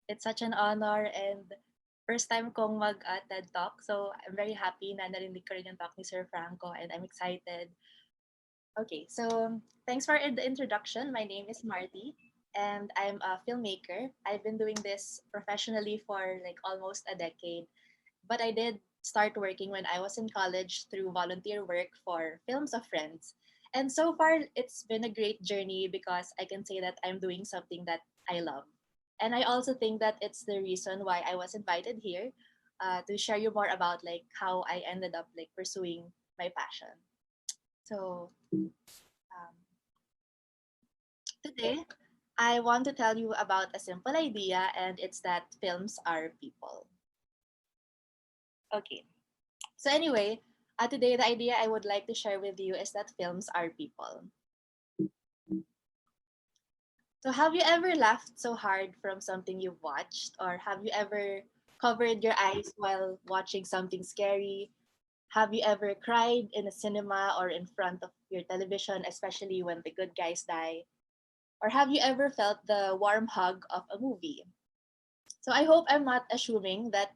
It's such an honor and first time kong mag-TED Talk. So I'm very happy na narinig ko rin yung talk ni Sir Franco and I'm excited. Okay, so thanks for the introduction. My name is Marty and I'm a filmmaker. I've been doing this professionally for like almost a decade, but I did start working when I was in college through volunteer work for Films of Friends. And so far, it's been a great journey because I can say that I'm doing something that I love. And I also think that it's the reason why I was invited here to share you more about like how I ended up like pursuing my passion. So um, today, I want to tell you about a simple idea, and it's that films are people. Okay, so anyway, today the idea I would like to share with you is that films are people. So have you ever laughed so hard from something you've watched? Or have you ever covered your eyes while watching something scary? Have you ever cried in a cinema or in front of your television, especially when the good guys die? Or have you ever felt the warm hug of a movie? So I hope I'm not assuming that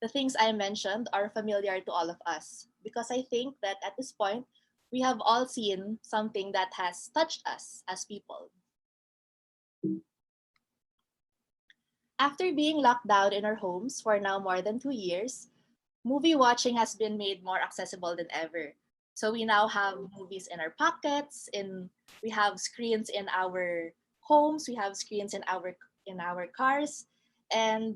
the things I mentioned are familiar to all of us, because I think that at this point, we have all seen something that has touched us as people. After being locked down in our homes for now more than 2 years, movie watching has been made more accessible than ever. So we now have movies in our pockets, we have screens in our homes, we have screens in our cars, and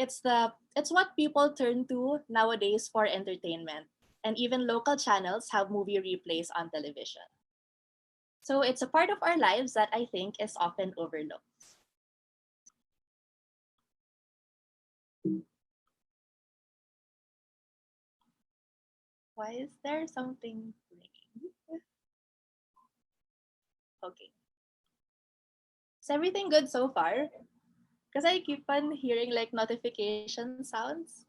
it's what people turn to nowadays for entertainment. And even local channels have movie replays on television. So it's a part of our lives that I think is often overlooked. Why is there something ringing? Okay. Is everything good so far? Because I keep on hearing like notification sounds.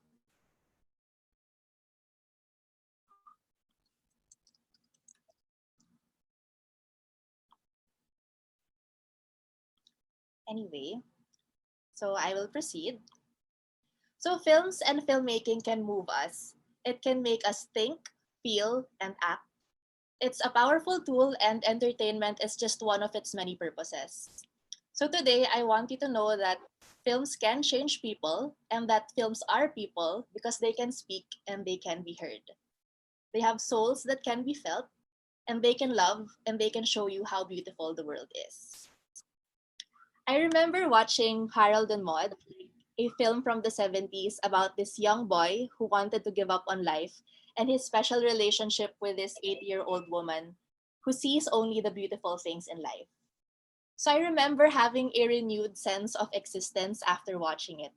Anyway, so I will proceed. So films and filmmaking can move us. It can make us think, feel, and act. It's a powerful tool, and entertainment is just one of its many purposes. So today, I want you to know that films can change people and that films are people because they can speak and they can be heard. They have souls that can be felt, and they can love and they can show you how beautiful the world is. I remember watching Harold and Maude, a film from the 70s about this young boy who wanted to give up on life and his special relationship with this 8-year-old woman who sees only the beautiful things in life. So I remember having a renewed sense of existence after watching it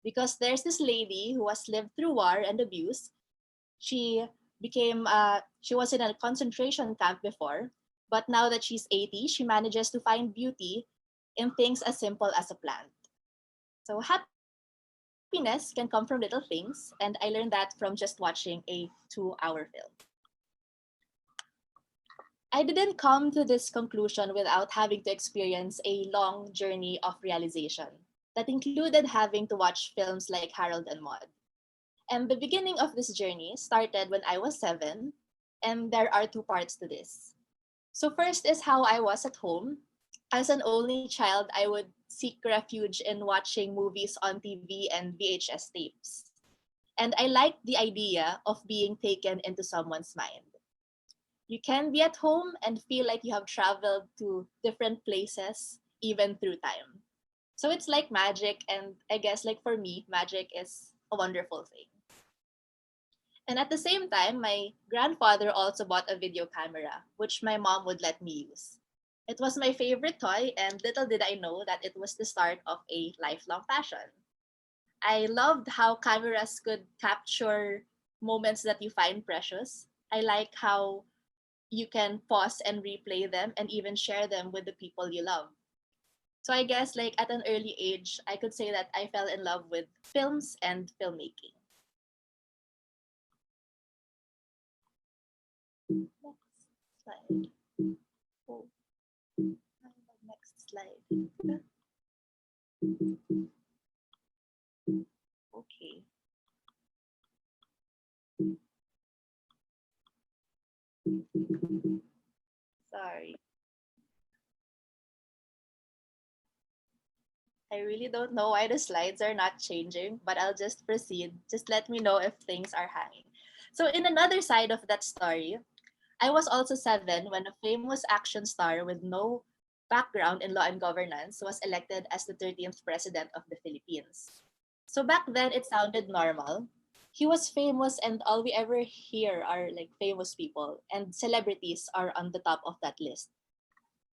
because there's this lady who has lived through war and abuse. She she was in a concentration camp before, but now that she's 80, she manages to find beauty in things as simple as a plant. So happiness can come from little things, and I learned that from just watching a 2-hour film. I didn't come to this conclusion without having to experience a long journey of realization that included having to watch films like Harold and Maude. And the beginning of this journey started when I was 7, and there are two parts to this. So, first is how I was at home. As an only child, I would seek refuge in watching movies on TV and VHS tapes. And I liked the idea of being taken into someone's mind. You can be at home and feel like you have traveled to different places, even through time. So it's like magic, and I guess, like for me, magic is a wonderful thing. And at the same time, my grandfather also bought a video camera, which my mom would let me use. It was my favorite toy, and little did I know that it was the start of a lifelong passion. I loved how cameras could capture moments that you find precious. I like how you can pause and replay them and even share them with the people you love. So I guess like at an early age, I could say that I fell in love with films and filmmaking. Next slide. Oh, next slide. Sorry. I really don't know why the slides are not changing, but I'll just proceed. Just let me know if things are hanging. So, in another side of that story, I was also 7 when a famous action star with no background in law and governance was elected as the 13th president of the Philippines. So back then, it sounded normal. He was famous, and all we ever hear are like famous people, and celebrities are on the top of that list.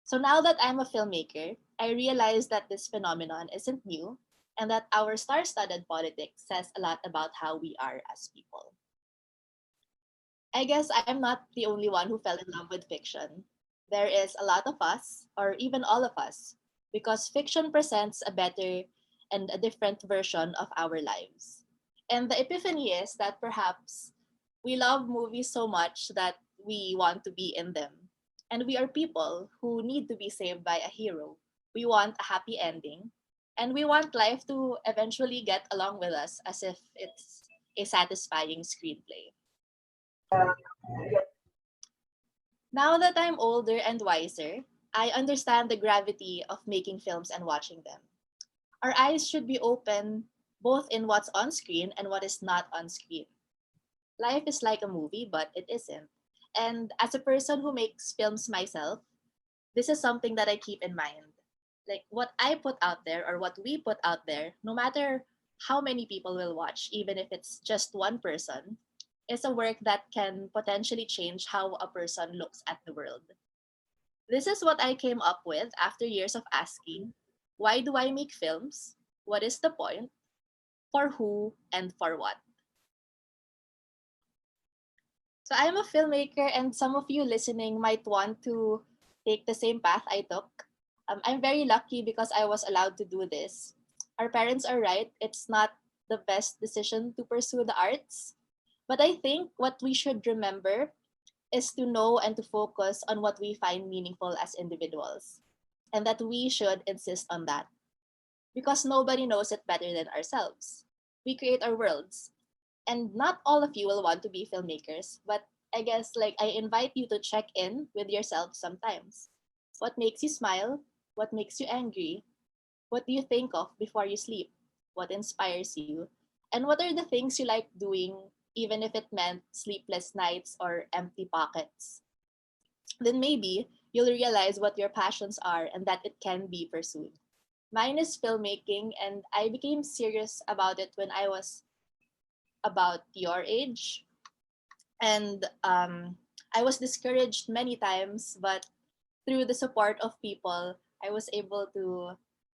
So now that I'm a filmmaker, I realize that this phenomenon isn't new and that our star studded politics says a lot about how we are as people. I guess I'm not the only one who fell in love with fiction. There is a lot of us, or even all of us, because fiction presents a better and a different version of our lives. And the epiphany is that perhaps we love movies so much that we want to be in them. And we are people who need to be saved by a hero. We want a happy ending. And we want life to eventually get along with us as if it's a satisfying screenplay. Now that I'm older and wiser, I understand the gravity of making films and watching them. Our eyes should be open both in what's on screen and what is not on screen. Life is like a movie, but it isn't. And as a person who makes films myself, this is something that I keep in mind. Like what I put out there or what we put out there, no matter how many people will watch, even if it's just one person, is a work that can potentially change how a person looks at the world. This is what I came up with after years of asking, why do I make films? What is the point? For who and for what? So I'm a filmmaker, and some of you listening might want to take the same path I took. I'm very lucky because I was allowed to do this. Our parents are right, it's not the best decision to pursue the arts. But I think what we should remember is to know and to focus on what we find meaningful as individuals, and that we should insist on that because nobody knows it better than ourselves. We create our worlds, and not all of you will want to be filmmakers, but I guess like I invite you to check in with yourself sometimes. What makes you smile? What makes you angry? What do you think of before you sleep? What inspires you? And what are the things you like doing, even if it meant sleepless nights or empty pockets? Then maybe you'll realize what your passions are and that it can be pursued. Mine is filmmaking, and I became serious about it when I was about your age. And I was discouraged many times, but through the support of people, I was able to,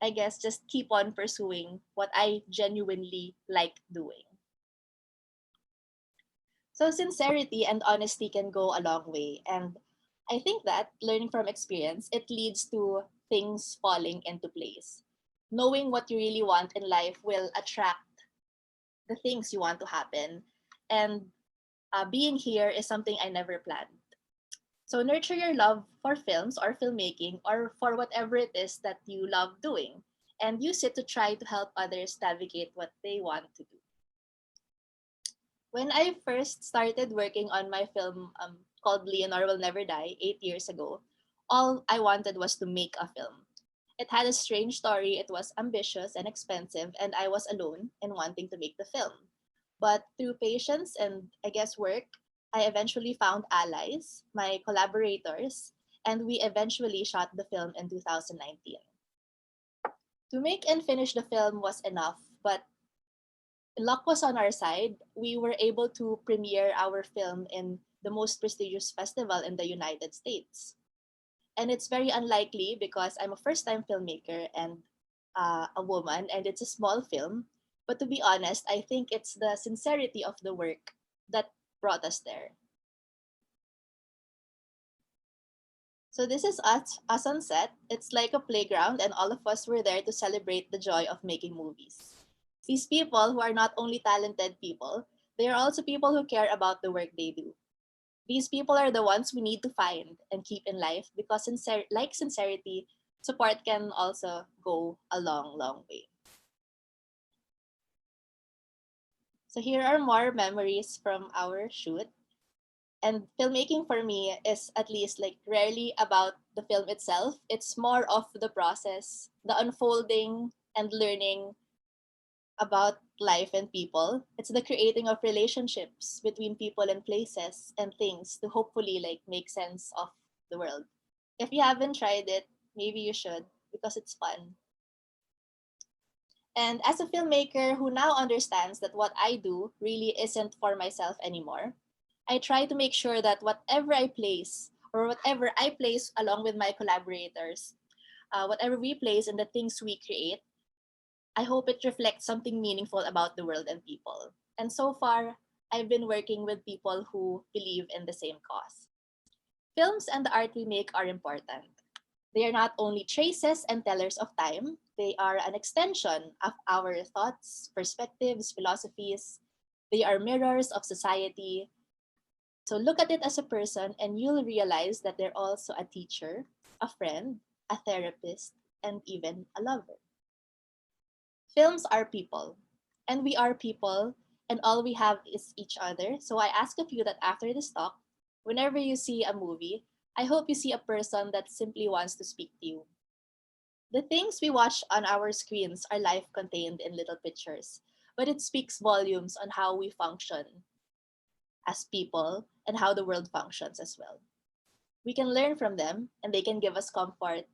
I guess, just keep on pursuing what I genuinely like doing. So, sincerity and honesty can go a long way. And I think that learning from experience, it leads to things falling into place. Knowing what you really want in life will attract the things you want to happen. And being here is something I never planned. So nurture your love for films or filmmaking or for whatever it is that you love doing, and use it to try to help others navigate what they want to do. When I first started working on my film called Leonor Will Never Die 8 years ago, all I wanted was to make a film. It had a strange story, it was ambitious and expensive, and I was alone in wanting to make the film. But through patience and I guess work, I eventually found allies, my collaborators, and we eventually shot the film in 2019. To make and finish the film was enough, but luck was on our side. We were able to premiere our film in the most prestigious festival in the United States. And it's very unlikely because I'm a first time filmmaker and a woman, and it's a small film. But to be honest, I think it's the sincerity of the work that brought us there. So this is us on set. It's like a playground, and all of us were there to celebrate the joy of making movies. These people who are not only talented people, they are also people who care about the work they do. These people are the ones we need to find and keep in life because like sincerity, support can also go a long, long way. So here are more memories from our shoot. And filmmaking for me is at least like rarely about the film itself. It's more of the process, the unfolding and learning about life and people. It's the creating of relationships between people and places and things to hopefully like make sense of the world. If you haven't tried it, maybe you should because it's fun. And as a filmmaker who now understands that what I do really isn't for myself anymore, I try to make sure that whatever I place or whatever I place along with my collaborators, whatever we place and the things we create, I hope it reflects something meaningful about the world and people. And so far, I've been working with people who believe in the same cause. Films and the art we make are important. They are not only traces and tellers of time, they are an extension of our thoughts, perspectives, philosophies. They are mirrors of society. So look at it as a person, and you'll realize that they're also a teacher, a friend, a therapist, and even a lover. Films are people, and we are people, and all we have is each other. So I ask of you that after this talk, whenever you see a movie, I hope you see a person that simply wants to speak to you. The things we watch on our screens are life contained in little pictures, but it speaks volumes on how we function as people and how the world functions as well. We can learn from them, and they can give us comfort.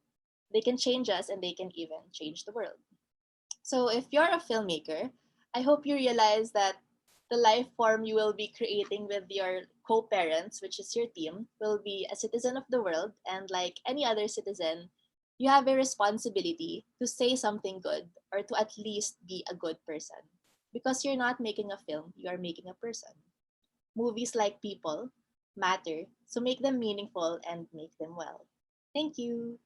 They can change us, and they can even change the world. So, if you're a filmmaker, I hope you realize that the life form you will be creating with your co parents, which is your team, will be a citizen of the world. And like any other citizen, you have a responsibility to say something good or to at least be a good person. Because you're not making a film, you are making a person. Movies like people matter, so make them meaningful and make them well. Thank you.